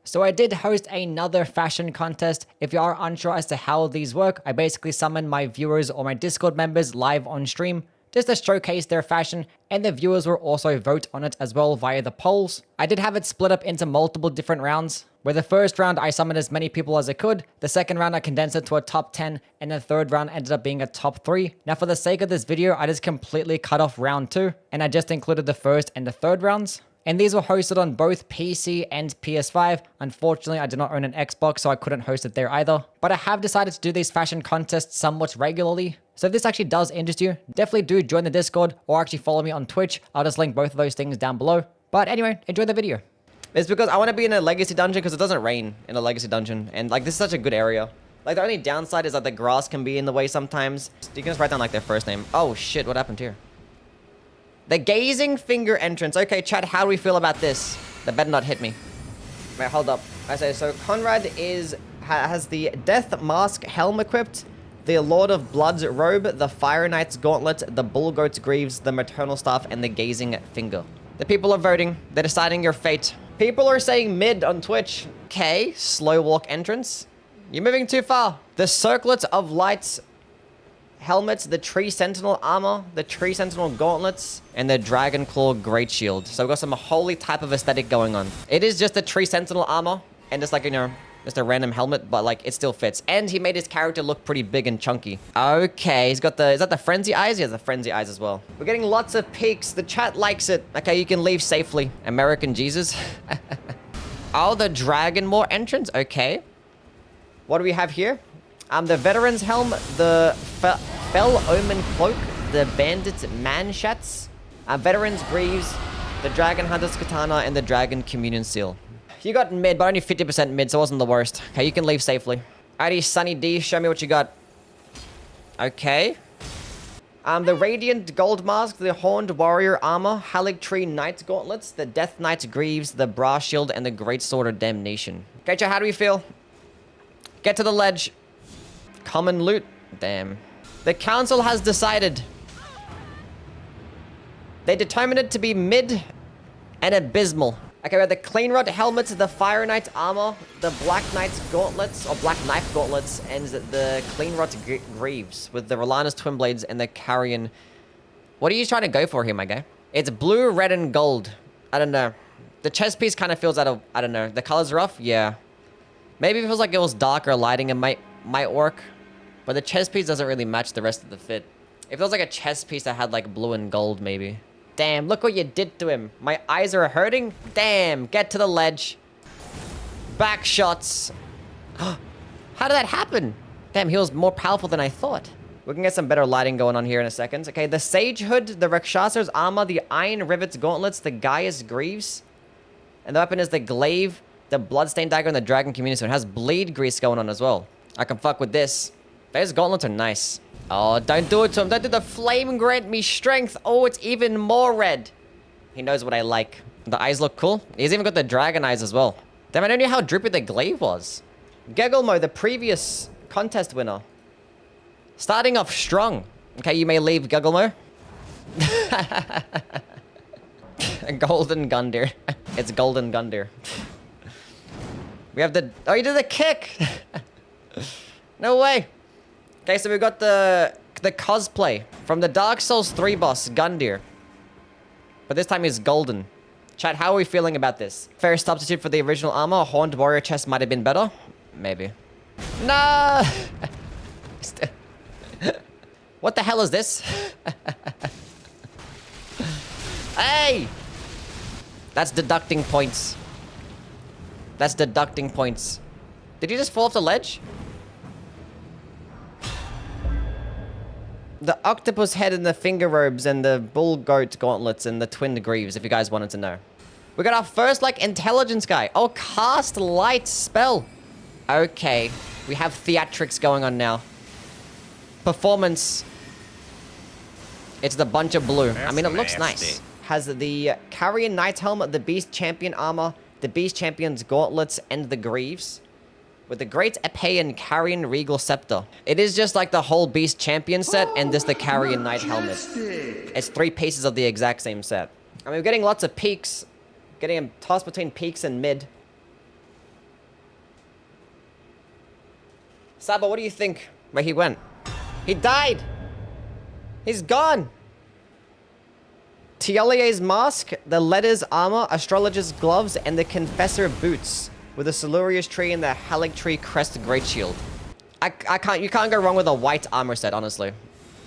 So I did host another fashion contest. If you are unsure as to how these work, I basically summon my viewers or my Discord members live on stream just to showcase their fashion, and the viewers will also vote on it as well via the polls. I did have it split up into multiple different rounds, where the first round I summoned as many people as I could, the second round I condensed it to a top 10, and the third round ended up being a top 3. Now for the sake of this video, I just completely cut off round 2, and I just included the first and the third rounds. And these were hosted on both PC and PS5. Unfortunately, I did not own an Xbox, so I couldn't host it there either. But I have decided to do these fashion contests somewhat regularly. So if this actually does interest you, definitely do join the Discord or actually follow me on Twitch. I'll just link both of those things down below. But anyway, enjoy the video. It's because I want to be in a legacy dungeon because it doesn't rain in a legacy dungeon. And like, this is such a good area. Like, the only downside is that the grass can be in the way sometimes. You can just write down like their first name. Oh shit, what happened here? The gazing finger entrance. Okay, chat, how do we feel about this? That better not hit me. Wait, hold up. I say, so Conrad has the Death Mask helm equipped, the Lord of Blood's robe, the Fire Knight's gauntlet, the Bull Goat's greaves, the Maternal Staff, and the gazing finger. The people are voting. They're deciding your fate. People are saying mid on Twitch. Okay, slow walk entrance. You're moving too far. The Circlet of Lights helmets, the Tree Sentinel armor, the Tree Sentinel gauntlets, and the Dragon Claw Great Shield. So we've got some holy type of aesthetic going on. It is just the Tree Sentinel armor, and just like, you know, just a random helmet, but like, it still fits. And he made his character look pretty big and chunky. Okay, he's got the, is that the Frenzy Eyes? He has the Frenzy Eyes as well. We're getting lots of peeks. The chat likes it. Okay, you can leave safely. American Jesus. Oh, the Dragonmore entrance. Okay. What do we have here? The Veteran's Helm, the Fell Omen Cloak, the Bandit's Manshats, Veteran's Greaves, the Dragon Hunter's Katana, and the Dragon Communion Seal. You got mid, but only 50% mid, so it wasn't the worst. Okay, you can leave safely. Alrighty, Sunny D, show me what you got. Okay. The Radiant Gold Mask, the Horned Warrior Armor, Halig Tree Knight's Gauntlets, the Death Knight's Greaves, the Brass Shield, and the Great Sword of Damnation. Okay, chat, how do we feel? Get to the ledge. Common loot. Damn. The council has decided. They determined it to be mid and abysmal. Okay, we have the Clean Rod helmets, the Fire Knight's armor, the Black Knight's gauntlets, or Black Knife gauntlets, and the Clean Rod's greaves with the Rolana's twin blades and the Carrion. What are you trying to go for here, my guy? It's blue, red, and gold. I don't know. The chest piece kind of feels out of, I don't know. The colors are off? Yeah. Maybe it feels like it was darker lighting, it might work. But the chest piece doesn't really match the rest of the fit. It feels like a chest piece that had like blue and gold, maybe. Damn, look what you did to him. My eyes are hurting. Damn, get to the ledge. Back shots. How did that happen? Damn, he was more powerful than I thought. We can get some better lighting going on here in a second. Okay, the Sage Hood, the Rakshasar's armor, the Iron Rivet's gauntlets, the Gaia's greaves. And the weapon is the glaive, the Bloodstained dagger, and the Dragon Communion. So it has bleed grease going on as well. I can fuck with this. Those gauntlets are nice. Oh, don't do it to him. Don't do the flame grant me strength. Oh, it's even more red. He knows what I like. The eyes look cool. He's even got the dragon eyes as well. Damn, I don't know how drippy the glaive was. Gegelmo, the previous contest winner. Starting off strong. Okay, you may leave, Gegelmo. A golden Gundyr. It's golden Gundyr. We have the... Oh, you did the kick. No way. Okay, so we've got the cosplay from the Dark Souls 3 boss, Gundyr. But this time he's golden. Chat, how are we feeling about this? Fair substitute for the original armor. A Horned Warrior chest might have been better. Maybe. No! What the hell is this? Hey! That's deducting points. That's deducting points. Did you just fall off the ledge? The octopus head and the finger robes and the bull goat gauntlets and the twin greaves, if you guys wanted to know. We got our first, like, intelligence guy. Oh, cast light spell. Okay. We have theatrics going on now. Performance. It's the bunch of blue. I mean, it looks nice. Has the Carrion Knight helmet, the Beast Champion armor, the Beast Champion's gauntlets, and the greaves. With the Great Epean Carrion Regal Scepter. It is just like the whole Beast Champion set and just the Carrion Knight helmet. It's 3 pieces of the exact same set. I mean, we're getting lots of peaks. Getting a toss between peaks and mid. Saba, what do you think? Where he went? He died! He's gone! Tielier's mask, the letter's armor, astrologer's gloves, and the confessor boots, with the Silurius tree and the Halic tree crest great shield. You can't go wrong with a white armor set, honestly.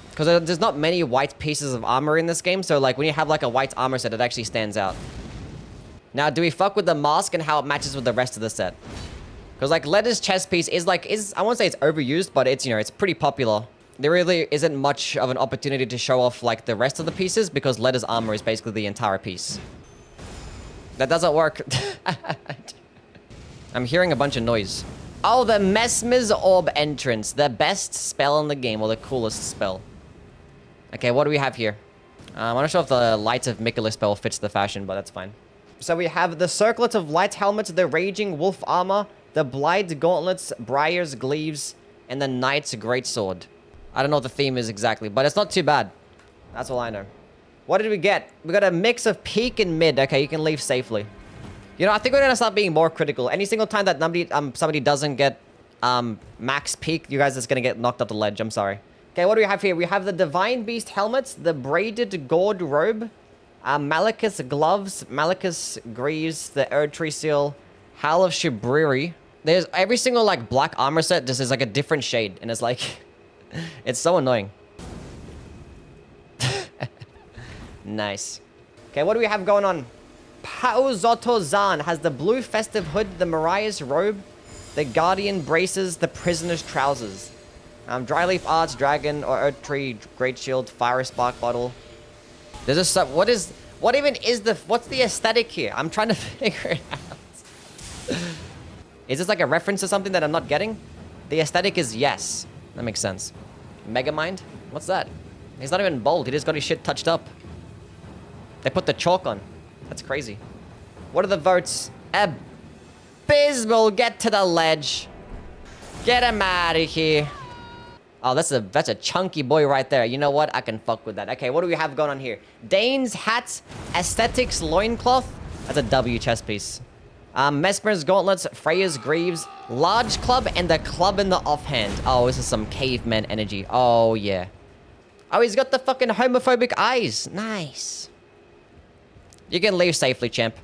Because there's not many white pieces of armor in this game, so like when you have like a white armor set, it actually stands out. Now, do we fuck with the mask and how it matches with the rest of the set? Because like letter's chest piece is I won't say it's overused, but it's, you know, it's pretty popular. There really isn't much of an opportunity to show off like the rest of the pieces because letter's armor is basically the entire piece. That doesn't work. I'm hearing a bunch of noise. Oh, the Mesmer's Orb entrance. The best spell in the game, or the coolest spell. Okay, what do we have here? I'm not sure if the Light of Mikula spell fits the fashion, but that's fine. So we have the Circlet of Light Helmet, the Raging Wolf Armor, the Blide Gauntlets, Briar's Gleaves, and the Knight's Greatsword. I don't know what the theme is exactly, but it's not too bad. That's all I know. What did we get? We got a mix of peak and mid. Okay, you can leave safely. You know, I think we're gonna start being more critical. Any single time that somebody doesn't get max peak, you guys are just gonna get knocked off the ledge. I'm sorry. Okay, what do we have here? We have the Divine Beast helmets, the braided gourd robe, Malachus gloves, Malachus greaves, the Erdtree seal, Howl of Shibriri. There's every single like black armor set. This is like a different shade, and it's like, it's so annoying. Nice. Okay, what do we have going on? Pauzotozan has the blue festive hood, the Mariah's robe, the Guardian braces, the Prisoner's trousers. Dryleaf Arts, Dragon, or Earth Tree, Great Shield, Fire Spark Bottle. There's a sub. What even is what's the aesthetic here? I'm trying to figure it out. Is this like a reference to something that I'm not getting? The aesthetic is yes. That makes sense. Megamind? What's that? He's not even bold. He just got his shit touched up. They put the chalk on. That's crazy. What are the votes? Abysmal, get to the ledge. Get him out of here. Oh, that's a chunky boy right there. You know what? I can fuck with that. Okay, what do we have going on here? Dane's hat, aesthetics loincloth. That's a W chest piece. Mesmer's gauntlets, Freya's greaves, large club, and the club in the offhand. Oh, this is some caveman energy. Oh, yeah. Oh, he's got the fucking homophobic eyes. Nice. You can leave safely, champ.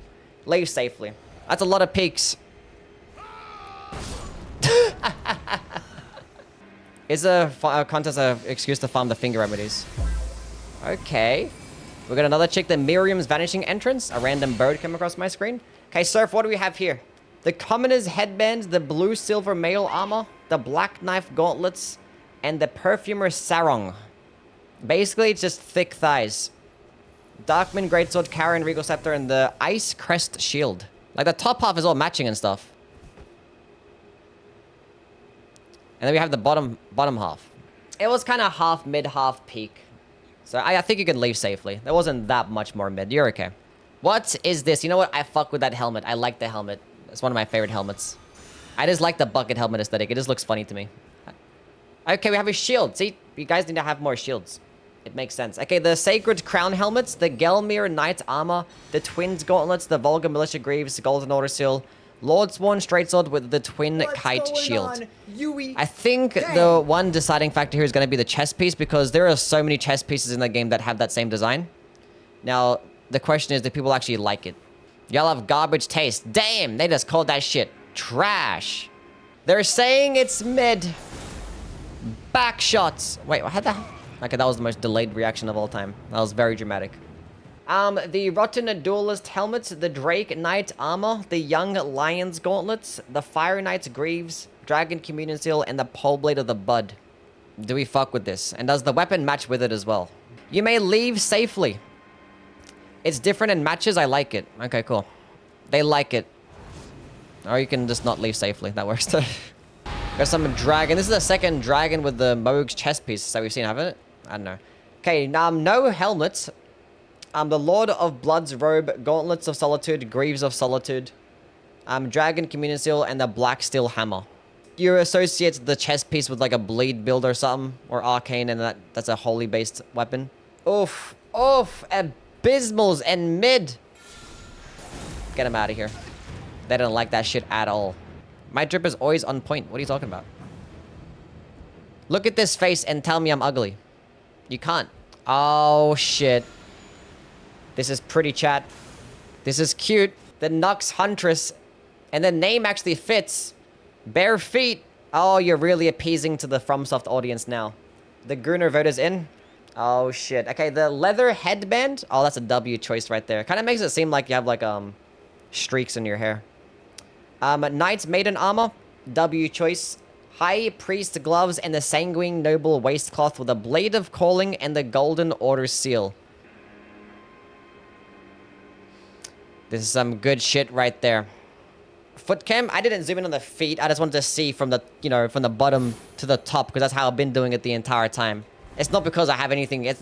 Leave safely. That's a lot of peaks. Is a contest an excuse to farm the finger remedies? Okay. We got another chick, the Miriam's Vanishing Entrance. A random bird came across my screen. Okay, Surf, what do we have here? The Commoner's Headband, the Blue Silver Mail Armor, the Black Knife Gauntlets, and the Perfumer's Sarong. Basically, it's just thick thighs. Darkman Greatsword, Karen Regal Scepter, and the Ice Crest Shield. Like, the top half is all matching and stuff. And then we have the bottom half. It was kind of half mid, half peak. So I think you can leave safely. There wasn't that much more mid. You're okay. What is this? You know what? I fuck with that helmet. I like the helmet. It's one of my favorite helmets. I just like the bucket helmet aesthetic. It just looks funny to me. Okay, we have a shield. See? You guys need to have more shields. It makes sense. Okay, the Sacred Crown helmets, the Gelmir Knight armor, the Twins Gauntlets, the Vulgar Militia Greaves, Golden Order Seal, Lordsworn Straightsword with the Twin Kite Shield. I think the one deciding factor here is going to be the chest piece because there are so many chest pieces in the game that have that same design. Now, the question is, do people actually like it? Y'all have garbage taste. Damn, they just called that shit trash. They're saying it's mid. Back shots. Wait, what the hell? Okay, that was the most delayed reaction of all time. That was very dramatic. The Rotten Duelist helmets, the Drake Knight armor, the Young Lion's gauntlets, the Fire Knight's greaves, Dragon Communion seal, and the Pole Blade of the Bud. Do we fuck with this? And does the weapon match with it as well? You may leave safely. It's different in matches. I like it. Okay, cool. They like it. Or you can just not leave safely. That works too. Got some dragon. This is the second dragon with the Moog's chest piece that we've seen, haven't it? I don't know. Okay, no helmets. The Lord of Blood's robe, Gauntlets of Solitude, Greaves of Solitude, Dragon Communion seal, and the Black Steel hammer. You associate the chest piece with like a bleed build or something, or arcane, and that's a holy based weapon. Oof, abysmals and mid. Get them out of here. They don't like that shit at all. My drip is always on point. What are you talking about? Look at this face and tell me I'm ugly. You can't. Oh, shit. This is pretty, chat. This is cute. The Nux Huntress. And the name actually fits. Bare feet. Oh, you're really appeasing to the FromSoft audience now. The Gruner vote is in. Oh, shit. Okay, the leather headband. Oh, that's a W choice right there. Kind of makes it seem like you have, like, streaks in your hair. Knight's Maiden Armor. W choice. High Priest gloves and the Sanguine Noble waistcloth with a Blade of Calling and the Golden Order seal. This is some good shit right there. Foot cam, I didn't zoom in on the feet. I just wanted to see from the, you know, from the bottom to the top because that's how I've been doing it the entire time. It's not because I have anything. It's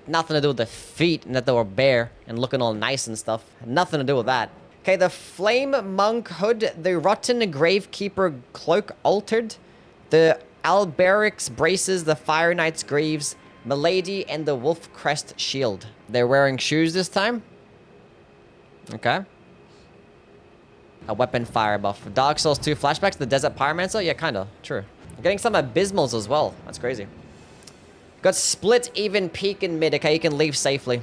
nothing to do with the feet and that they were bare and looking all nice and stuff. Nothing to do with that. Okay, the Flame Monk hood, the Rotten Gravekeeper cloak altered. The Alberic's braces, the Fire Knight's greaves, Milady, and the Wolf Crest shield. They're wearing shoes this time. Okay. A weapon fire buff. Dark Souls 2 flashbacks, the Desert Pyromancer? Yeah, kinda. True. I'm getting some Abysmals as well. That's crazy. Got split, even, peak, and mid. Okay, you can leave safely.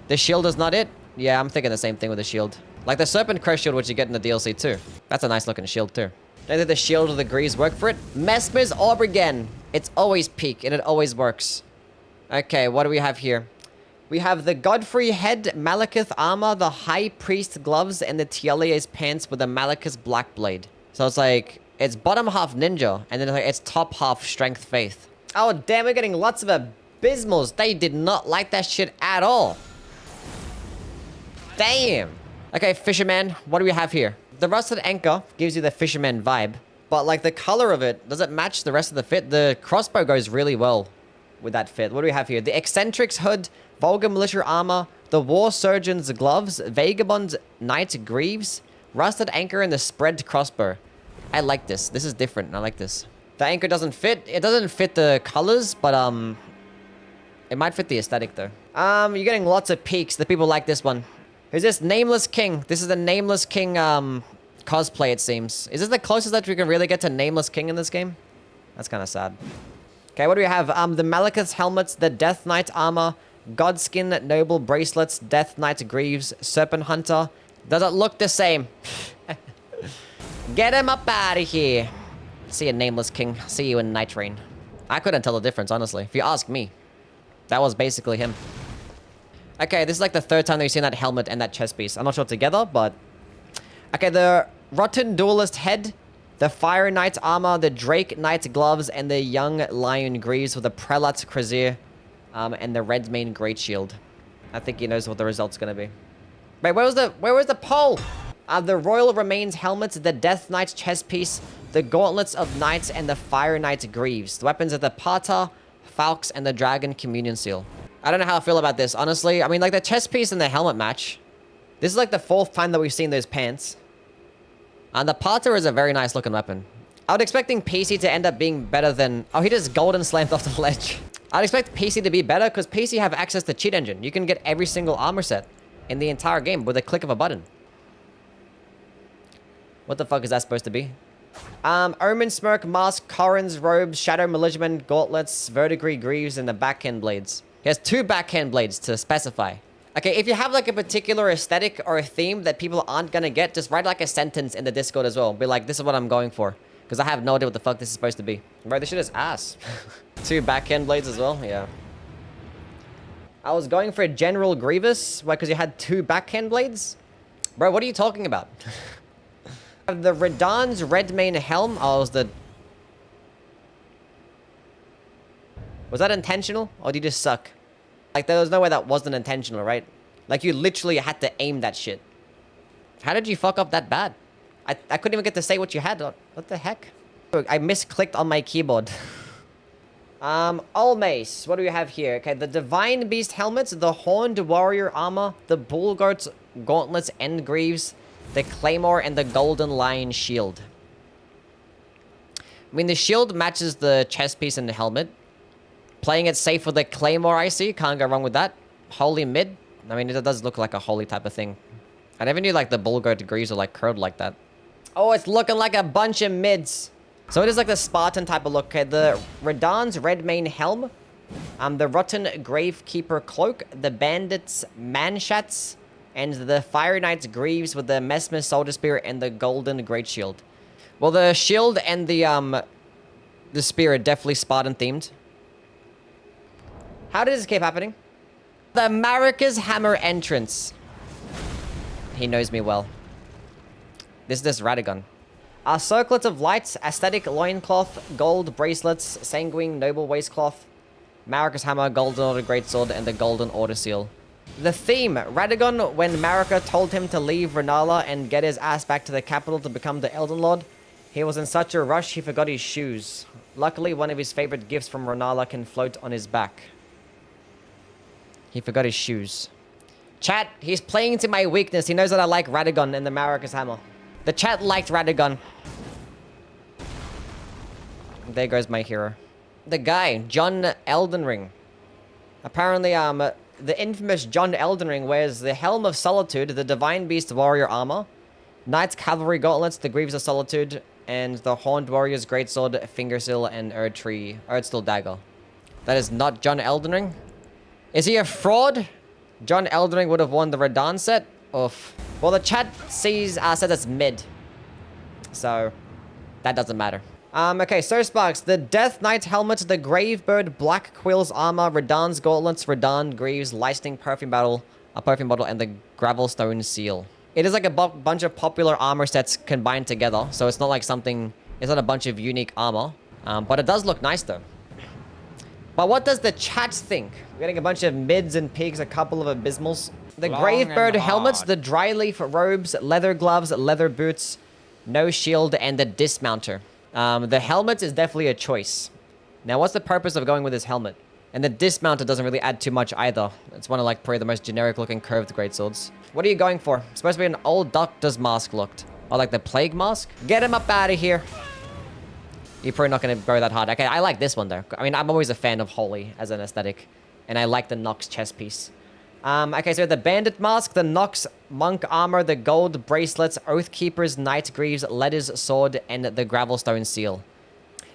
The shield is not it? Yeah, I'm thinking the same thing with the shield. Like the Serpent Crest shield, which you get in the DLC too. That's a nice looking shield too. Either the shield or the greaves work for it. Mesmer's Orb again. It's always peak and it always works. Okay, what do we have here? We have the Godfrey head, Malekith armor, the High Priest gloves, and the Tielier's pants with the Malekith black blade. So it's like, it's bottom half ninja, and then it's top half strength faith. Oh damn, we're getting lots of Abysmals. They did not like that shit at all. Damn. Okay, Fisherman, what do we have here? The Rusted Anchor gives you the Fisherman vibe, but like the color of it, does it match the rest of the fit? The crossbow goes really well with that fit. What do we have here? The Eccentric's hood, Vulgar Militia armor, the War Surgeon's gloves, Vagabond Knight's greaves, Rusted Anchor, and the Spread crossbow. I like this. This is different. I like this. The anchor doesn't fit. It doesn't fit the colors, but it might fit the aesthetic though. You're getting lots of peaks. The people like this one. Who's this? Nameless King. This is the Nameless King cosplay, it seems. Is this the closest that we can really get to Nameless King in this game? That's kind of sad. Okay, what do we have? The Malekith's helmets, the Death Knight armor, Godskin Noble bracelets, Death Knight greaves, Serpent Hunter. Does it look the same? Get him up out of here. See you, Nameless King. See you in Night Rain. I couldn't tell the difference, honestly. If you ask me. That was basically him. Okay, this is like the third time that we've seen that helmet and that chest piece. I'm not sure together, but... Okay, the Rotten Duelist head, the Fire Knight armor, the Drake Knight gloves, and the Young Lion greaves with the Prelate Krazier, and the Redmane Great Shield. I think he knows what the result's gonna be. Wait, where was the poll? The Royal Remains helmets, the Death Knight's chest piece, the Gauntlets of Knights, and the Fire Knight's greaves. The weapons are the Pata, Falx, and the Dragon Communion Seal. I don't know how I feel about this, honestly. I mean, like, the chest piece and the helmet match. This is, like, the fourth time that we've seen those pants. And the Pata is a very nice looking weapon. I was expecting PC to end up being better than... Oh, he just golden slammed off the ledge. I'd expect PC to be better because PC have access to cheat engine. You can get every single armor set in the entire game with a click of a button. What the fuck is that supposed to be? Omen Smirk, Mask, Corrin's robes, Shadow Malignant, Gauntlets, Verdigris greaves, and the backhand blades. He has 2 backhand blades to specify. Okay, if you have like a particular aesthetic or a theme that people aren't gonna get, just write like a sentence in the Discord as well. Be like, this is what I'm going for. Because I have no idea what the fuck this is supposed to be. Bro, this shit is ass. 2 backhand blades as well? Yeah. I was going for a General Grievous. Why, because you had 2 backhand blades? Bro, what are you talking about? The Redan's Redmane helm. Oh, it was the... Was that intentional? Or did you just suck? Like, there was no way that wasn't intentional, right? Like, you literally had to aim that shit. How did you fuck up that bad? I couldn't even get to say what you had. What the heck? I misclicked on my keyboard. Almace. What do we have here? Okay, the Divine Beast helmets, the Horned Warrior armor, the Bull Goat's gauntlets and greaves, the Claymore, and the Golden Lion shield. I mean, the shield matches the chest piece and the helmet. Playing it safe with the Claymore, I see. Can't go wrong with that. Holy mid. I mean, it does look like a holy type of thing. I never knew, like, the Bull Goat greaves are, like, curled like that. Oh, it's looking like a bunch of mids. So it is like the Spartan type of look. Okay, the Radahn's red mane helm, the Rotten Gravekeeper cloak, the Bandit's manshats, and the Fire Knight's greaves with the Messmer's soldier spear and the golden great shield. Well, the shield and the spear are definitely Spartan themed. How does this keep happening? The Marika's hammer entrance. He knows me well. This is this Radagon. Our circlets of lights, aesthetic loincloth, gold bracelets, sanguine noble waistcloth, Marika's hammer, golden order greatsword, and the golden order seal. The theme, Radagon, when Marika told him to leave Rennala and get his ass back to the capital to become the Elden Lord, he was in such a rush he forgot his shoes. Luckily, one of his favorite gifts from Rennala can float on his back. He forgot his shoes. Chat, he's playing into my weakness. He knows that I like Radagon and the Marika's hammer. The chat liked Radagon. There goes my hero. The guy, John Elden Ring. Apparently, the infamous John Elden Ring wears the Helm of Solitude, the Divine Beast Warrior Armor, Knight's Cavalry Gauntlets, the Greaves of Solitude, and the Horned Warrior's Greatsword, Fingersill, and Erdsteel Dagger. That is not John Elden Ring. Is he a fraud? John Elden Ring would have won the Radahn set? Oof. Well, the chat says it's mid. So, that doesn't matter. Okay, so Sparks, the Death Knight helmet, the Gravebird Black Quill's armor, Radahn's gauntlets, Radahn Greaves, Lightning perfume bottle, and the Gravelstone seal. It is like a bunch of popular armor sets combined together, so it's not like something, it's not a bunch of unique armor. But it does look nice though. But what does the chat think? We're getting a bunch of mids and pigs, a couple of abysmals. The Gravebird helmets, the Dryleaf robes, leather gloves, leather boots, no shield, and the dismounter. The helmet is definitely a choice. Now, what's the purpose of going with this helmet? And the dismounter doesn't really add too much either. It's one of like probably the most generic looking curved greatswords. What are you going for? It's supposed to be an old doctor's mask looked. Or like the plague mask? Get him up out of here. You're probably not going to go that hard. Okay, I like this one though. I mean, I'm always a fan of Holy as an aesthetic. And I like the Nox chest piece. Okay, so the Bandit Mask, the Nox Monk Armor, the Gold Bracelets, Oathkeeper's Knight Greaves, Letter's Sword, and the Gravelstone Seal.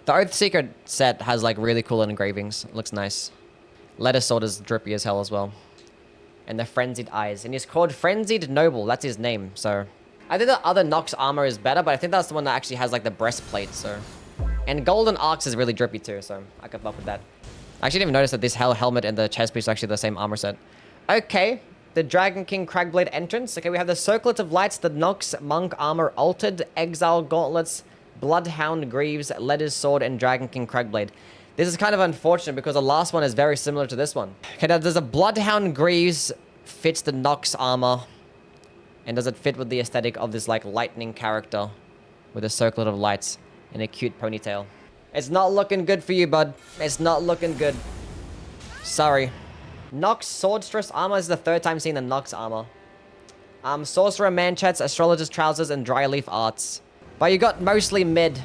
The Oathseeker set has like really cool engravings. It looks nice. Letter's Sword is drippy as hell as well. And the Frenzied Eyes. And he's called Frenzied Noble. That's his name, so... I think the other Nox armor is better, but I think that's the one that actually has like the breastplate, so... And Golden Arcs is really drippy too, so I could fuck with that. I actually didn't even notice that this helmet and the chest piece are actually the same armor set. Okay, the Dragon King Cragblade entrance. Okay, we have the Circlet of Lights, the Nox Monk Armor Altered, Exile Gauntlets, Bloodhound Greaves, Letter's Sword, and Dragon King Cragblade. This is kind of unfortunate because the last one is very similar to this one. Okay, now there's a Bloodhound Greaves, fits the Nox armor. And does it fit with the aesthetic of this like lightning character with a Circlet of Lights and a cute ponytail? It's not looking good for you, bud. It's not looking good. Sorry. Nox Swordstress armor is the third time seeing the Nox armor. Sorcerer manchets, Astrologer's trousers, and Dryleaf arts. But you got mostly mid.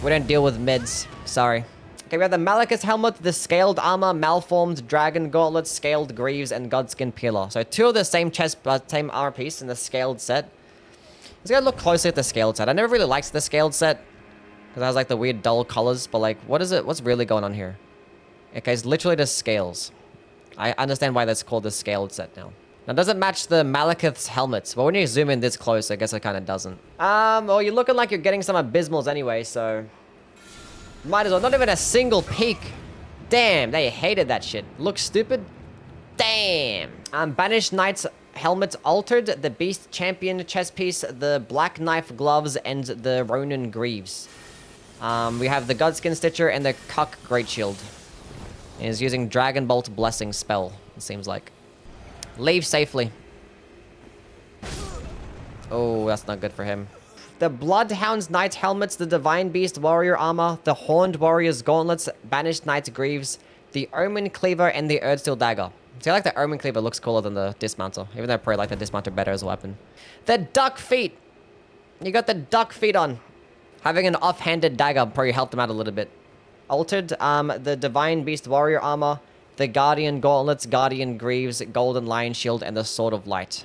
We don't deal with mids. Sorry. Okay, we have the Malekith's helmet, the Scaled armor, Malformed Dragon Gauntlet, Scaled Greaves, and Godskin Peeler. So two of the same same armor piece in the Scaled set. Let's go look closely at the Scaled set. I never really liked the Scaled set because it has like the weird dull colors. But like, what is it? What's really going on here? Okay, it's literally just scales. I understand why that's called the Scaled set now. Now, does it match the Malekith's helmets? Well, when you zoom in this close, I guess it kind of doesn't. Well, you're looking like you're getting some abysmals anyway, so... Might as well. Not even a single peek. Damn, they hated that shit. Looks stupid? Damn. Banished Knight's helmet altered, the Beast Champion chest piece, the Black Knife gloves, and the Ronin Greaves. We have the Godskin Stitcher and the Cuck Great Shield. And he's using Dragon Bolt Blessing spell, it seems like. Leave safely. Oh, that's not good for him. The Bloodhound's Knight helmets, the Divine Beast Warrior armor, the Horned Warrior's gauntlets, Banished Knight's greaves, the Omen Cleaver, and the Erdsteel dagger. See, I like the Omen Cleaver looks cooler than the Dismounter, even though I probably like the Dismounter better as a weapon. The Duck Feet! You got the Duck Feet on. Having an off-handed dagger probably helped him out a little bit. Altered, the Divine Beast Warrior armor, the Guardian Gauntlets, Guardian Greaves, Golden Lion Shield, and the Sword of Light.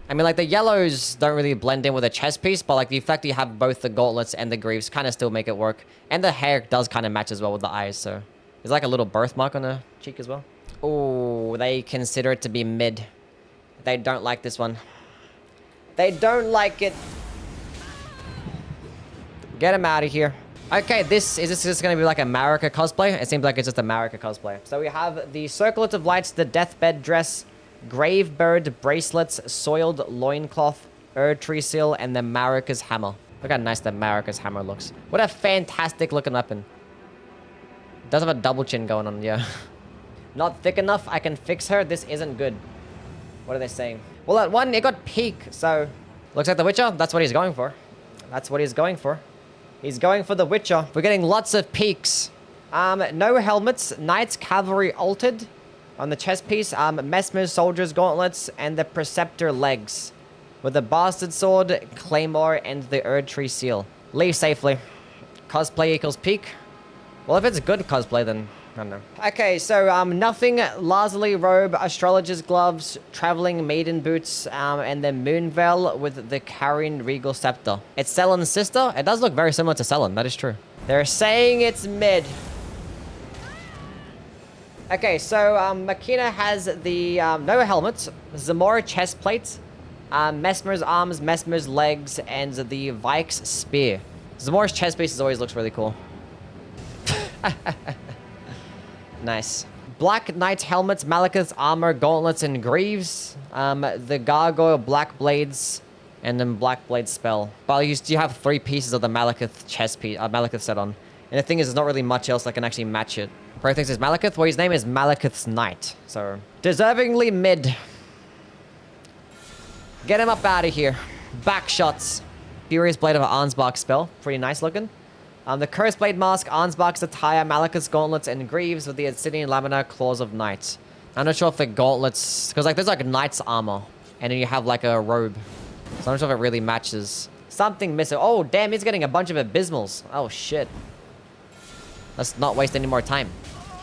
I mean, like, the yellows don't really blend in with a chest piece, but, like, the fact that you have both the gauntlets and the greaves kind of still make it work. And the hair does kind of match as well with the eyes, so... There's, like, a little birthmark on the cheek as well. Oh, they consider it to be mid. They don't like this one. They don't like it. Get him out of here. Okay, is this just going to be, like, a Marika cosplay? It seems like it's just a Marika cosplay. So we have the Circlet of Lights, the Deathbed Dress... Grave Bird Bracelets, Soiled Loincloth, Tree Seal, and the Marika's Hammer. Look how nice the Marika's Hammer looks. What a fantastic looking weapon. It does have a double chin going on, yeah. Not thick enough, I can fix her. This isn't good. What are they saying? Well, at one, it got peak, so... Looks like the Witcher, that's what he's going for. That's what he's going for. He's going for the Witcher. We're getting lots of peaks. No helmets, Knights Cavalry Altered. On the chest piece, Mesmer's Soldier's Gauntlets, and the Preceptor Legs. With the Bastard Sword, Claymore, and the Erdtree Seal. Leave safely. Cosplay equals peak. Well, if it's good cosplay, then... I don't know. Okay, so, nothing. Lazuli Robe, Astrologer's Gloves, Traveling Maiden Boots, and then Moonveil with the Carrion Regal Scepter. It's Selen's sister? It does look very similar to Selen, that is true. They're saying it's mid. Okay, so Makina has the no helmet, Zamora chest plate, Mesmer's arms, Mesmer's legs, and the Vike's spear. Zamora's chest piece always looks really cool. Nice. Black Knight helmets, Malekith's armor, gauntlets, and greaves. The Gargoyle Black Blades, and then Black Blade spell. But you have 3 pieces of the Malekith chest piece, Malekith set on. And the thing is, there's not really much else that can actually match it. Pro thinks it's Malekith. Well, his name is Malekith's Knight. So, deservingly mid. Get him up out of here. Back shots. Furious Blade of Ansbach spell. Pretty nice looking. The Curse Blade Mask, Ansbach's attire, Malekith's gauntlets, and greaves with the Obsidian Lamina Claws of Night. I'm not sure if the gauntlets... Because, like, there's, like, Knight's armor. And then you have, like, a robe. So I'm not sure if it really matches. Something missing. Oh, damn, he's getting a bunch of abysmals. Oh, shit. Let's not waste any more time.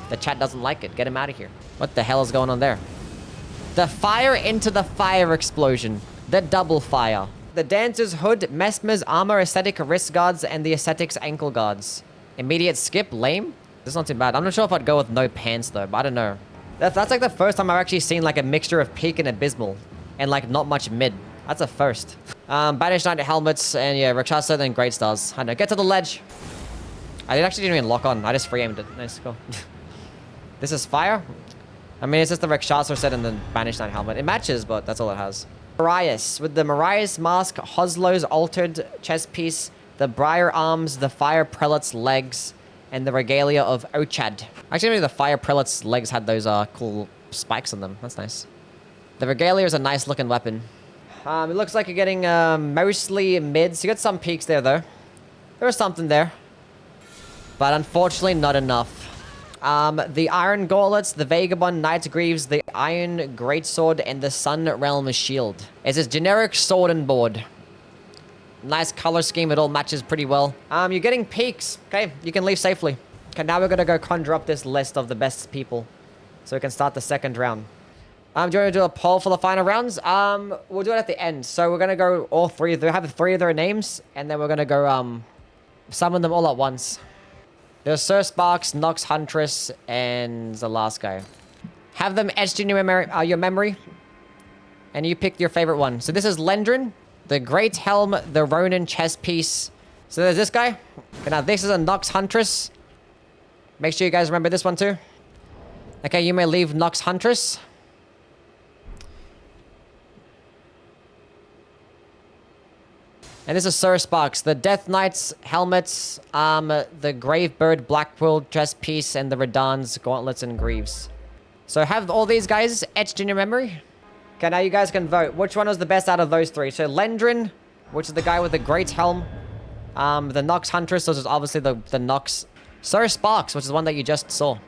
The chat doesn't like it. Get him out of here. What the hell is going on there? The fire into the fire explosion. The double fire. The Dancer's Hood, Mesmer's Armor, Aesthetic Wrist Guards, and the Aesthetic's Ankle Guards. Immediate skip, lame? That's not too bad. I'm not sure if I'd go with no pants though, but I don't know. That's like the first time I've actually seen like a mixture of peak and abysmal. And like not much mid. That's a first. Banished Knight helmets, and yeah, Rakshasa, then Great Stars. I don't know. Get to the ledge. I actually didn't even lock on. I just free-aimed it. Nice, cool. This is fire? I mean, it's just the Rakshasa set and the Banished Knight helmet. It matches, but that's all it has. Marius. With the Marius mask, Hoslo's altered chest piece, the Briar arms, the Fire Prelate's legs, and the regalia of Ochad. Actually, maybe the Fire Prelate's legs had those cool spikes on them. That's nice. The regalia is a nice looking weapon. It looks like you're getting mostly mids. You got some peaks there, though. There's something there. But unfortunately, not enough. The Iron Gauntlets, the Vagabond Knight's Greaves, the Iron Greatsword, and the Sun Realm Shield. It's this generic sword and board. Nice color scheme, it all matches pretty well. You're getting peaks. Okay, you can leave safely. Okay, now we're gonna go conjure up this list of the best people. So we can start the second round. Do you want to do a poll for the final rounds? We'll do it at the end. So we're gonna go all three. They have 3 of their names, and then we're gonna go summon them all at once. There's Sir Sparks, Nox Huntress, and the last guy. Have them etched in your memory, and you pick your favorite one. So this is Lendrin, the Great Helm, the Ronin chest piece. So there's this guy. Okay, now this is a Nox Huntress. Make sure you guys remember this one too. Okay, you may leave Nox Huntress. And this is Sir Sparks, the Death Knight's helmets, the Gravebird Blackquill chest piece, and the Radan's gauntlets and greaves. So have all these guys etched in your memory. Okay, now you guys can vote. Which one was the best out of those 3? So Lendrin, which is the guy with the great helm. The Nox Huntress, which is obviously the Nox. Sir Sparks, which is the one that you just saw.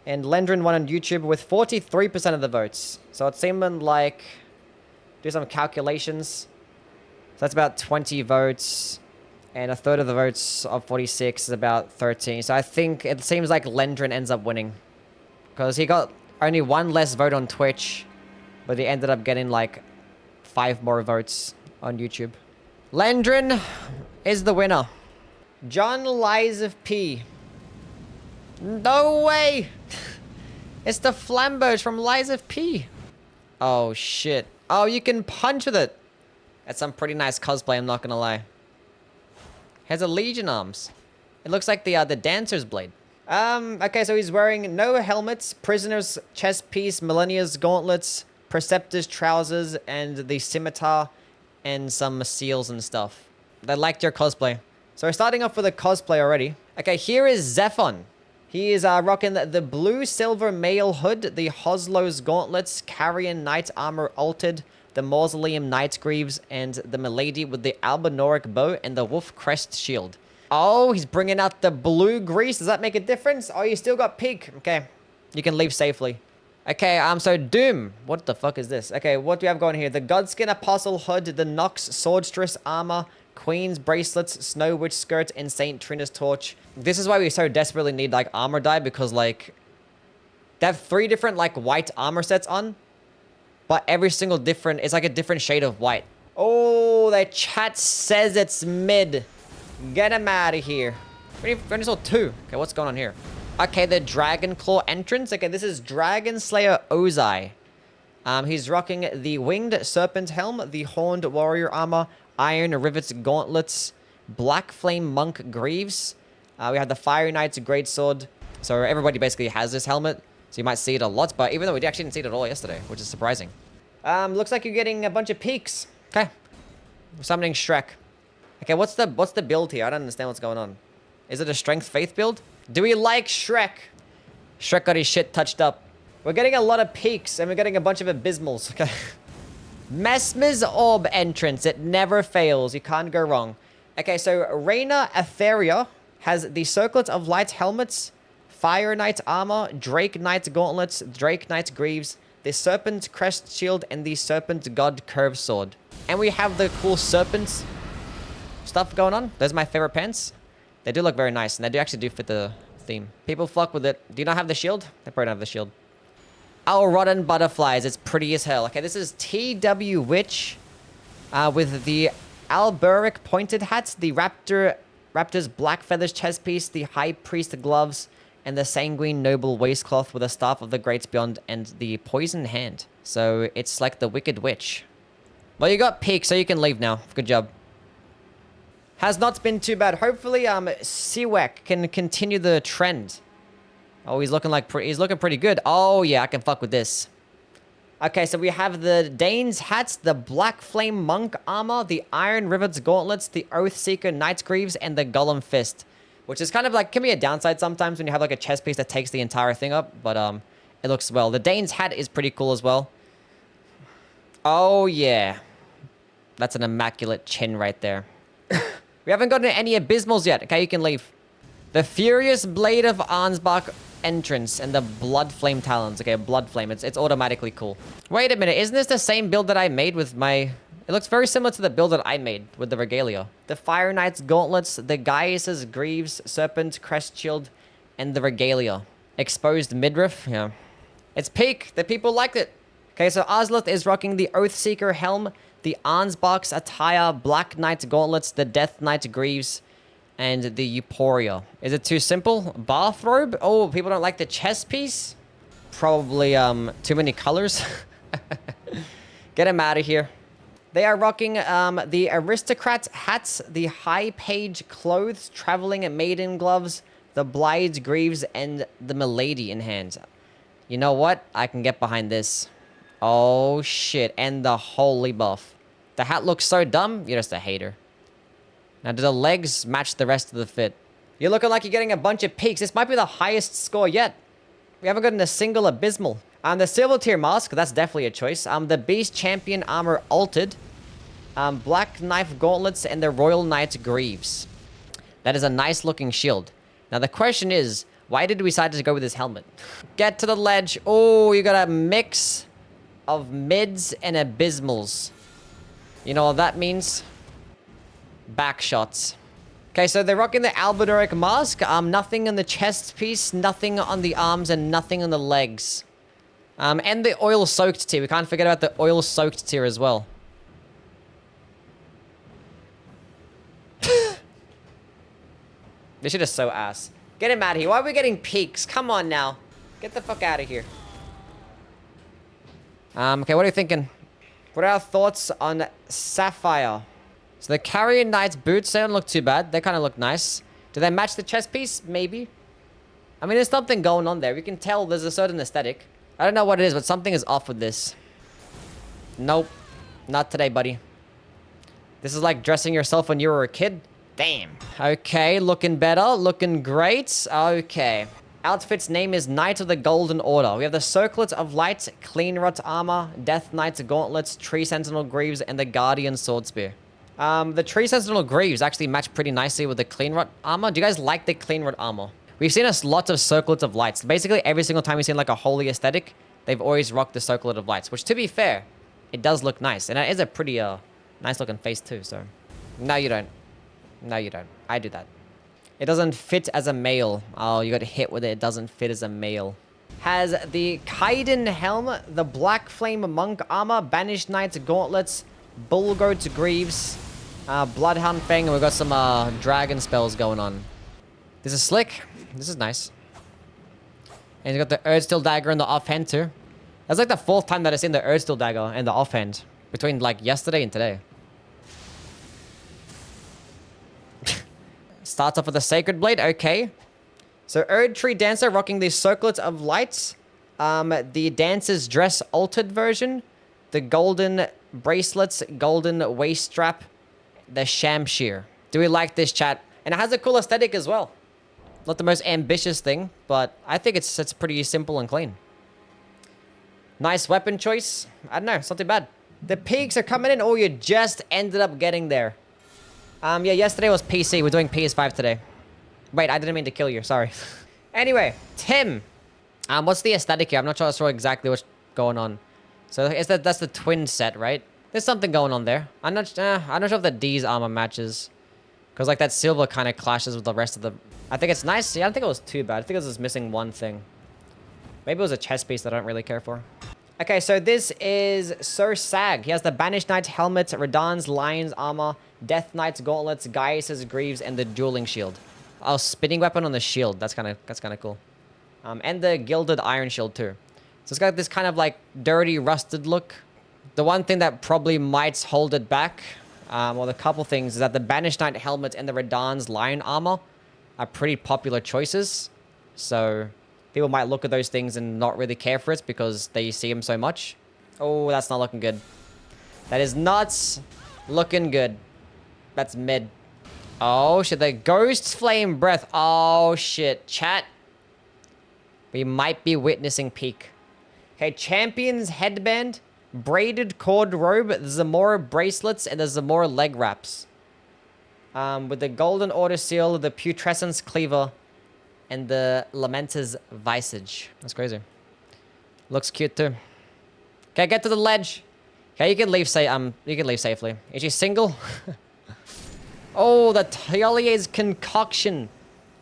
And Lendrin won on YouTube with 43% of the votes. So it seemed like... Do some calculations. So that's about 20 votes. And a third of the votes of 46 is about 13. So I think it seems like Lendrin ends up winning. Because he got only 1 less vote on Twitch. But he ended up getting like 5 more votes on YouTube. Lendrin is the winner. John Lies of P. No way! It's the Flamberge from Lies of P. Oh, shit. Oh, you can punch with it. That's some pretty nice cosplay, I'm not gonna lie. Has a Legion arms. It looks like the Dancer's blade. Okay, so he's wearing no helmets, Prisoner's chest piece, Millennia's gauntlets, Preceptor's trousers, and the scimitar, and some seals and stuff. They liked your cosplay. So we're starting off with a cosplay already. Okay, here is Zephon. He is rocking the blue silver mail hood, the Hoslow's gauntlets, Carrion knight armor altered, the Mausoleum knight greaves, and the Milady with the Albinoric bow and the wolf crest shield. Oh, he's bringing out the blue grease. Does that make a difference? Oh, you still got peak. Okay, you can leave safely. Okay, so Doom. What the fuck is this? Okay, what do we have going here? The Godskin Apostle hood, the Nox Swordstress armor, Queen's bracelets, Snow Witch skirt, and Saint Trina's torch. This is why we so desperately need, like, armor dye, because, like, they have 3 different, like, white armor sets on, but every single different, it's like a different shade of white. Oh, the chat says it's mid. Get him out of here. We only saw 2. Okay, what's going on here? Okay, the Dragon Claw entrance. Okay, this is Dragon Slayer Ozai. He's rocking the Winged Serpent Helm, the Horned Warrior armor, Iron Rivets gauntlets, Black Flame Monk greaves. We have the Fire Knight's greatsword. So everybody basically has this helmet. So you might see it a lot, but even though we actually didn't see it at all yesterday, which is surprising. Looks like you're getting a bunch of peaks. Okay. We're summoning Shrek. Okay, what's the build here? I don't understand what's going on. Is it a strength faith build? Do we like Shrek? Shrek got his shit touched up. We're getting a lot of peaks, and we're getting a bunch of abysmals. Okay. Mesmer's Orb entrance. It never fails. You can't go wrong. Okay, so Reyna Etheria has the Circlet of Light helmets, Fire Knight armor, Drake Knight gauntlets, Drake Knight greaves, the Serpent crest shield, and the Serpent God curved sword. And we have the cool serpents stuff going on. Those are my favorite pants. They do look very nice, and they do fit the theme. People fuck with it. Do you not have the shield? They probably don't have the shield. Oh, Rotten Butterflies. It's pretty as hell. Okay, this is TW Witch with the Alberic pointed hat, the Raptor's black feathers chest piece, the High Priest gloves, and the Sanguine Noble waistcloth with a Staff of the Greats Beyond and the Poison Hand. So it's like the Wicked Witch. Well, you got peak, so you can leave now. Good job. Has not been too bad. Hopefully, Siwek can continue the trend. Oh, he's looking pretty good. Oh, yeah, I can fuck with this. Okay, so we have the Dane's hats, the Black Flame Monk armor, the Iron Rivets gauntlets, the Oathseeker Knight greaves, and the Golem Fist. Which is kind of like, can be a downside sometimes when you have like a chest piece that takes the entire thing up. But it looks well. The Dane's hat is pretty cool as well. Oh, yeah. That's an immaculate chin right there. We haven't gotten any abysmals yet. Okay, you can leave. The Furious Blade of Ansbach entrance and the Blood Flame talons. Okay, Blood Flame. It's automatically cool. Wait a minute. Isn't this the same build that I made with my... It looks very similar to the build that I made with the Regalia. The Fire Knight's gauntlets, the Gaius's greaves, Serpent crest shield, and the Regalia. Exposed midriff. Yeah. It's peak. The people liked it. Okay, so Ozloth is rocking the Oathseeker helm, the Ansbach's attire, Black Knight gauntlets, the Death Knight greaves, and the Euphoria. Is it too simple? Bathrobe? Oh, people don't like the chest piece? Probably too many colors. Get him out of here. They are rocking the Aristocrat hats, the High Page clothes, Traveling Maiden gloves, the Blide's greaves, and the Milady in hand. You know what? I can get behind this. Oh, shit. And the holy buff. The hat looks so dumb. You're just a hater. Now, do the legs match the rest of the fit? You're looking like you're getting a bunch of peaks. This might be the highest score yet. We haven't gotten a single abysmal. The Silver Tier Mask, that's definitely a choice. The Beast Champion Armor Altered. Black Knife Gauntlets and the Royal Knight Greaves. That is a nice looking shield. Now, the question is, why did we decide to go with this helmet? Get to the ledge. Oh, you got a mix of mids and abysmals. You know what that means? Back shots. Okay, so they're rocking the Albadoric mask. Nothing on the chest piece, nothing on the arms, and nothing on the legs. And the oil-soaked tier. We can't forget about the oil-soaked tier as well. This shit is so ass. Get him out of here. Why are we getting peaks? Come on now. Get the fuck out of here. Okay, what are you thinking? What are our thoughts on Sapphire? So the Carrier Knight's boots, they don't look too bad. They kind of look nice. Do they match the chest piece? Maybe. I mean, there's something going on there. You can tell there's a certain aesthetic. I don't know what it is, but something is off with this. Nope. Not today, buddy. This is like dressing yourself when you were a kid. Damn. Okay, looking better. Looking great. Okay. Outfit's name is Knight of the Golden Order. We have the Circlet of Light, Clean Rot Armor, Death Knight's Gauntlets, Tree Sentinel Greaves, and the Guardian Sword Spear. The Tree Sentinel Greaves actually match pretty nicely with the Clean Rot Armor. Do you guys like the Clean Rot Armor? We've seen us lots of Circlets of Lights. Basically, every single time we've seen like a holy aesthetic, they've always rocked the Circlet of Lights, which to be fair, it does look nice. And it is a pretty nice looking face too, so. No, you don't. No, you don't. I do that. It doesn't fit as a male. Oh, you got hit with it. It doesn't fit as a male. Has the Kaiden Helm, the Black Flame Monk Armor, Banished Knight's Gauntlets, Bull Goat's Greaves, Bloodhound Fang, and we've got some dragon spells going on. This is slick. This is nice. And he's got the Erdsteel Dagger in the offhand too. That's like the 4th time that I've seen the Erdsteel Dagger in the offhand. Between like yesterday and today. Starts off with a Sacred Blade. Okay. So Erd Tree Dancer rocking the Circlet of Lights. The Dancer's Dress Altered version. The Golden Bracelets. Golden Waist Strap. The Shamshir. Do we like this, chat? And it has a cool aesthetic as well. Not the most ambitious thing, but I think it's pretty simple and clean. Nice weapon choice. I don't know, it's not too bad. The peaks are coming in, or you just ended up getting there. Yeah, yesterday was PC. We're doing PS5 today. Wait, I didn't mean to kill you. Sorry. Anyway, Tim. What's the aesthetic here? I'm not sure exactly what's going on. So that's the twin set, right? There's something going on there. I'm not sure if the D's armor matches. Because like that silver kind of clashes with the rest of the... I think it's nice. Yeah, I don't think it was too bad. I think it was just missing one thing. Maybe it was a chest piece that I don't really care for. Okay, so this is Sir Sag. He has the Banished Knight helmet, Radahn's Lion's armor, Death Knight's gauntlets, Gaius's greaves, and the dueling shield. Oh, spinning weapon on the shield. That's kind of cool. And the gilded iron shield too. So it's got this kind of like dirty, rusted look. The one thing that probably might hold it back, or the couple things, is that the Banished Knight helmet and the Radahn's lion armor are pretty popular choices. So people might look at those things and not really care for it because they see them so much. Oh, that's not looking good. That is not looking good. That's mid. Oh, shit. The Ghost Flame Breath. Oh, shit. Chat. We might be witnessing peak. Okay, Champion's Headband, Braided Cord Robe, the Zamora Bracelets, and the Zamora Leg Wraps. With the Golden Order Seal, the Putrescence Cleaver, and the Lamenter's Visage. That's crazy. Looks cute too. Okay, get to the ledge. Okay, you can leave safely. Is she single? Oh, the Talia's Concoction.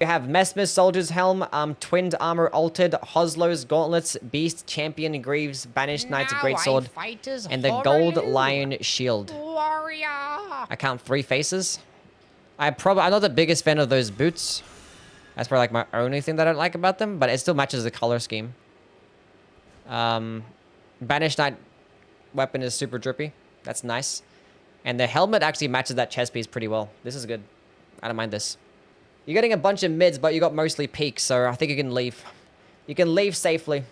You have Messmer's Soldier's Helm, Twinned Armor Altered, Hoslow's Gauntlets, Beast Champion Greaves, Banished Knight's Greatsword, and the Gold Lion Shield. Warrior. I count 3 faces. I'm not the biggest fan of those boots. That's probably like my only thing that I don't like about them, but it still matches the color scheme. Banished Knight weapon is super drippy. That's nice. And the helmet actually matches that chest piece pretty well. This is good. I don't mind this. You're getting a bunch of mids, but you got mostly peaks, so I think you can leave. You can leave safely.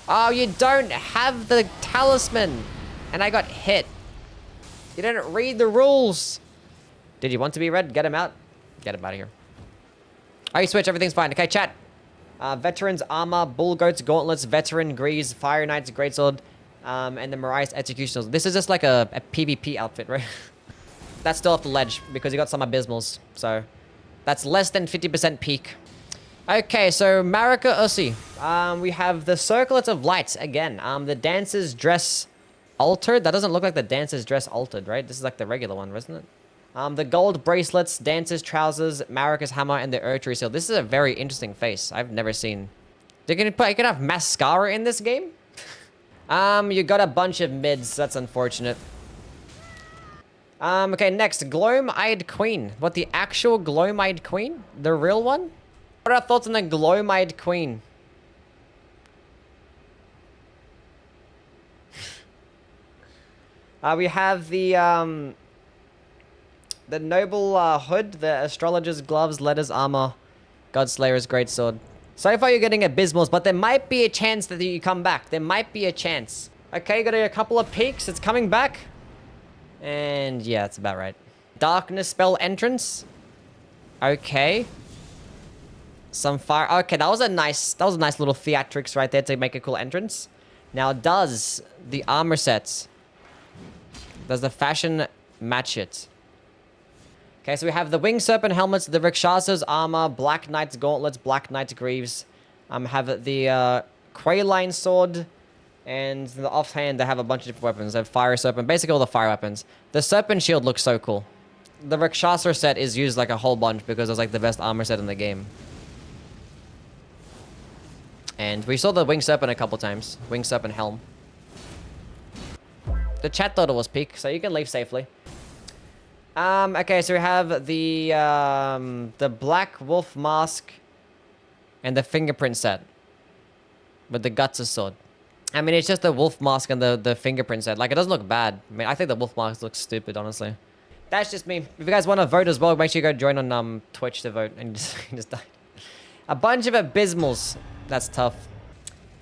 Oh, you don't have the talisman. And I got hit. You didn't read the rules. Did you want to be read? Get him out. Get him out of here. Oh, you switch. Everything's fine. Okay, chat. Veteran's Armor, Bull Goat's Gauntlets, Veteran Greaves, Fire Knight's Greatsword, and the Mariah's Executioners. This is just like a PvP outfit, right? That's still off the ledge because you got some abysmals. So that's less than 50% peak. Okay, so Marika Ussi. We have the Circlet of Light again. The Dancer's Dress Altered. That doesn't look like the Dancer's Dress Altered, right? This is like the regular one, isn't it? The Gold Bracelets, Dancer's Trousers, Marika's Hammer, and the Erd Tree Seal. This is a very interesting face. I've never seen. You can have mascara in this game? You got a bunch of mids. That's unfortunate. Okay, next, Gloam-Eyed Queen. What, the actual Gloam-Eyed Queen? The real one? What are our thoughts on the Gloam-Eyed Queen? We have the noble hood, the astrologer's gloves, letters, armor, Godslayer's greatsword. So far you're getting abysmals, but there might be a chance that you come back. There might be a chance. Okay, got a couple of peaks. It's coming back. And yeah, that's about right. Darkness spell entrance. Okay. Some fire. Okay, that was a nice little theatrics right there to make a cool entrance. Now, does the armor sets, does the fashion match it? Okay, so we have the Winged Serpent helmets, the Rakshas's armor, Black Knight's gauntlets, Black Knight's greaves. Have the Quailine sword, and the offhand they have a bunch of different weapons. They have Fire Serpent, basically all the fire weapons. The Serpent shield looks so cool. The Rakshasa set is used like a whole bunch because it was like the best armor set in the game. And we saw the Winged Serpent a couple times. Winged Serpent helm. The chat thought it was peak, so you can leave safely. Okay, so we have the Black Wolf mask and the fingerprint set with the Guts' sword. I mean, it's just the wolf mask and the fingerprint set. Like, it doesn't look bad. I mean, I think the wolf mask looks stupid, honestly. That's just me. If you guys want to vote as well, make sure you go join on Twitch to vote. And you just died. A bunch of abysmals. That's tough.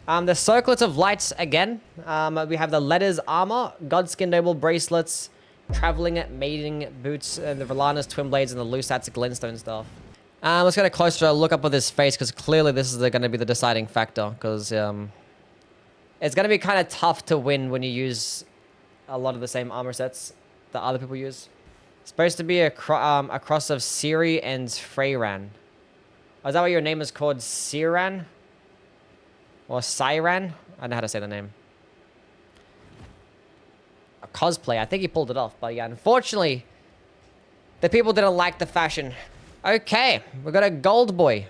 The Circlet of Lights again. We have the Letters armor, Godskin Noble bracelets, Traveling Mating boots, the Verlana's twin blades, and the Lusat's glintstone stuff. Let's get a closer look up at this face, because clearly this is going to be the deciding factor. Because it's going to be kind of tough to win when you use a lot of the same armor sets that other people use. It's supposed to be a cross of Ciri and Freyran. Oh, is that what your name is called? Siran? Or Siran? I don't know how to say the name. A cosplay. I think he pulled it off. But yeah, unfortunately, the people didn't like the fashion. Okay, we got a gold boy.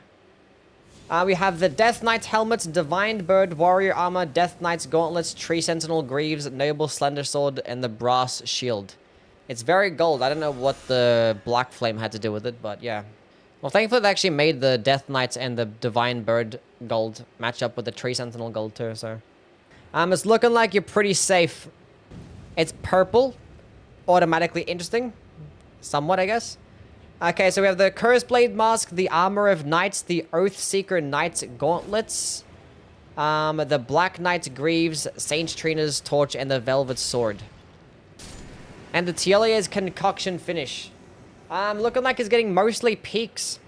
We have the Death Knight's helmets, Divine Bird, Warrior armor, Death Knight's gauntlets, Tree Sentinel greaves, Noble Slender sword, and the brass shield. It's very gold. I don't know what the Black Flame had to do with it, but yeah. Well, thankfully they actually made the Death Knights and the Divine Bird gold match up with the Tree Sentinel gold too, so. It's looking like you're pretty safe. It's purple. Automatically interesting. Somewhat, I guess. Okay, so we have the Cursed Blade mask, the Armor of Knights, the Oathseeker Knight's gauntlets, the Black Knight's greaves, Saint Trina's torch, and the Velvet sword. And the Tielier's concoction finish. Looking like it's getting mostly peaks.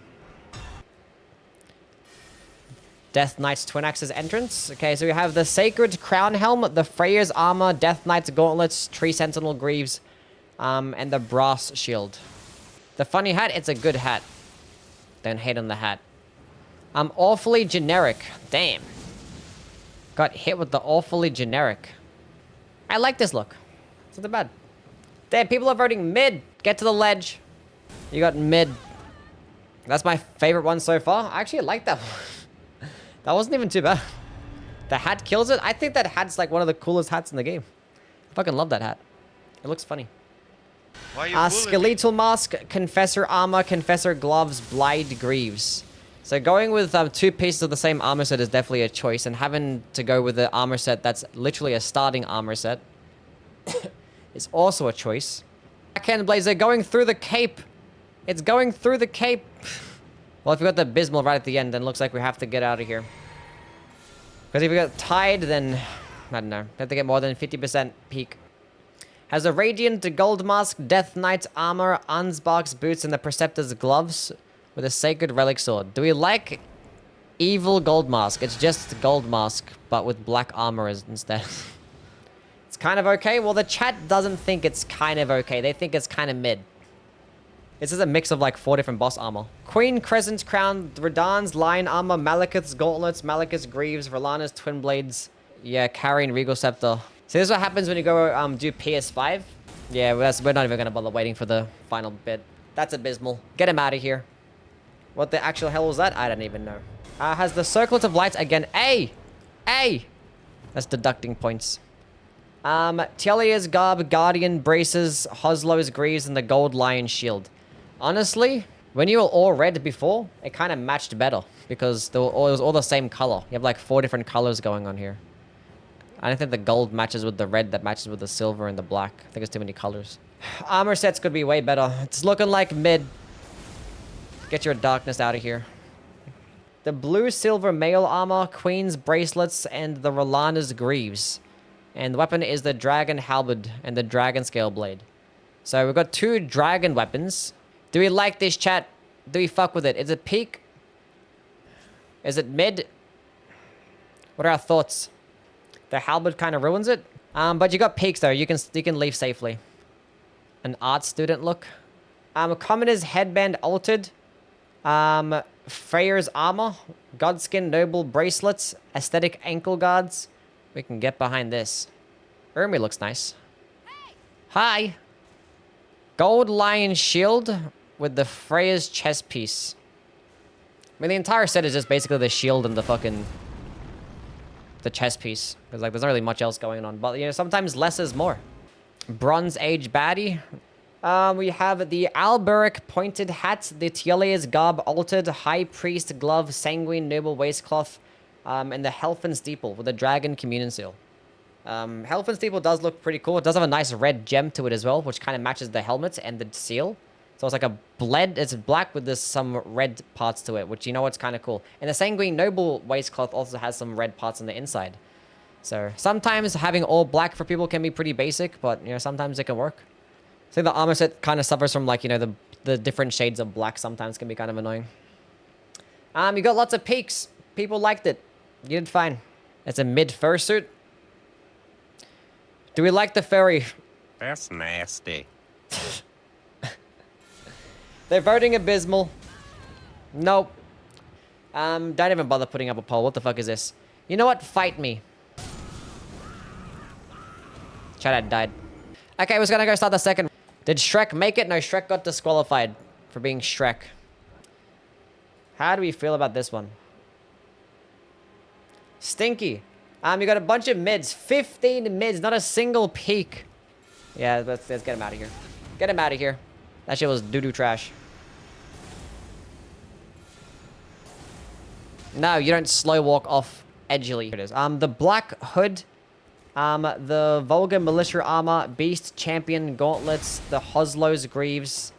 Death Knight's Twin Axes entrance. Okay, so we have the Sacred Crown Helm, the Freya's armor, Death Knight's gauntlets, Tree Sentinel greaves, and the brass shield. The funny hat, it's a good hat. Don't hate on the hat. Awfully generic. Damn. Got hit with the awfully generic. I like this look. It's not that bad. Damn, people are voting mid. Get to the ledge. You got mid. That's my favorite one so far. I actually like that one. That wasn't even too bad. The hat kills it. I think that hat's like one of the coolest hats in the game. I fucking love that hat. It looks funny. Why are you Skeletal mask, Confessor armor, Confessor gloves, Blade greaves. So going with two pieces of the same armor set is definitely a choice, and having to go with the armor set that's literally a starting armor set is also a choice. Backhand blazer going through the cape. It's going through the cape. Well, if we got the abysmal right at the end, then it looks like we have to get out of here. Because if we got tied, then I don't know. We have to get more than 50% peak. Has a Radiant Gold Mask, Death Knight's armor, Ansbach's boots, and the Preceptor's gloves with a Sacred Relic sword. Do we like Evil Gold Mask? It's just Gold Mask, but with black armor instead. It's kind of okay. Well, the chat doesn't think it's kind of okay. They think it's kind of mid. This is a mix of like 4 different boss armor. Queen Crescent's crown, Radan's lion armor, Malekith's gauntlets, Malekith's greaves, Verlana's twin blades. Yeah, carrying Regal Scepter. See, this is what happens when you go do PS5. Yeah, we're not even going to bother waiting for the final bit. That's abysmal. Get him out of here. What the actual hell was that? I don't even know. Has the Circlet of Lights again. A! That's deducting points. Tielia's Garb, Guardian, Braces, Hoslo's Greaves, and the Gold Lion Shield. Honestly, when you were all red before, it kind of matched better because it was all the same color. You have like 4 different colors going on here. I don't think the gold matches with the red that matches with the silver and the black. I think it's too many colors. Armor sets could be way better. It's looking like mid. Get your darkness out of here. The blue silver mail armor, Queen's bracelets, and the Rolana's greaves. And the weapon is the dragon halberd and the dragon scale blade. So we've got 2 dragon weapons. Do we like this, chat? Do we fuck with it? Is it peak? Is it mid? What are our thoughts? The halberd kind of ruins it. But you got peaks though. You can leave safely. An art student look. Commoner's headband altered. Freyr's armor. Godskin noble bracelets. Aesthetic ankle guards. We can get behind this. Urmi looks nice. Hi. Gold lion shield with the Freya's chest piece. I mean, the entire set is just basically the shield and the fucking... the chest piece. Because, like, there's not really much else going on. But, you know, sometimes less is more. Bronze Age baddie. We have the Alberic pointed hat, the Tielia's Garb altered, High Priest glove, Sanguine noble waistcloth, and the Helfen steeple with the Dragon communion seal. Helfen steeple does look pretty cool. It does have a nice red gem to it as well, which kind of matches the helmet and the seal. So it's like a blend. It's black with some red parts to it, which, you know, it's kind of cool. And the Sanguine noble waistcloth also has some red parts on the inside. So sometimes having all black for people can be pretty basic, but, you know, sometimes it can work. I think the armor set kind of suffers from, like, you know, the different shades of black sometimes can be kind of annoying. You got lots of peaks. People liked it. You did fine. It's a mid fursuit. Do we like the furry? That's nasty. They're voting abysmal. Nope. Don't even bother putting up a poll. What the fuck is this? You know what? Fight me. Chat died. Okay, we're gonna go start the second. Did Shrek make it? No, Shrek got disqualified for being Shrek. How do we feel about this one? Stinky. You got a bunch of mids. 15 mids, not a single peak. Yeah, let's get him out of here. Get him out of here. That shit was doo-doo trash. No, you don't slow walk off edgily. Here it is. The Black Hood. The Vulgar Militia Armor, Beast Champion Gauntlets, the Hoslo's Greaves,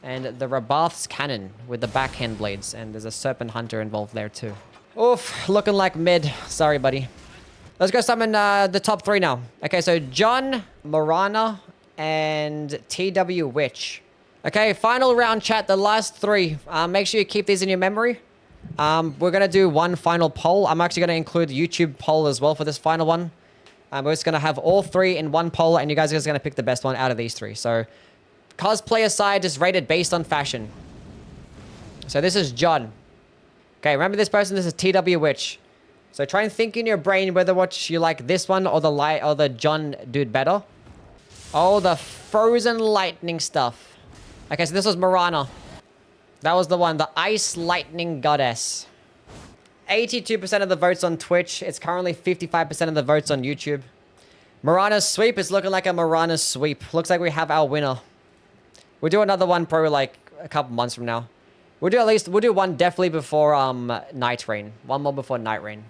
and the Rabath's Cannon with the backhand blades. And there's a Serpent Hunter involved there too. Oof, looking like mid. Sorry, buddy. Let's go summon the top 3 now. Okay, so John, Morana, and TW Witch. Okay, final round, chat. The last 3. Make sure you keep these in your memory. We're going to do one final poll. I'm actually going to include YouTube poll as well for this final one. We're just going to have all 3 in one poll, and you guys are just going to pick the best one out of these 3. So, cosplay aside, just rated based on fashion. So, this is John. Okay, remember this person? This is TW Witch. So, try and think in your brain whether what you like this one or the John dude better. Oh, the frozen lightning stuff. Okay, so this was Morana. That was the one, the Ice Lightning Goddess. 82% of the votes on Twitch. It's currently 55% of the votes on YouTube. Morana's sweep is looking like a Morana sweep. Looks like we have our winner. We'll do another one probably like a couple months from now. We'll do one definitely before Night Rain. One more before Night Rain.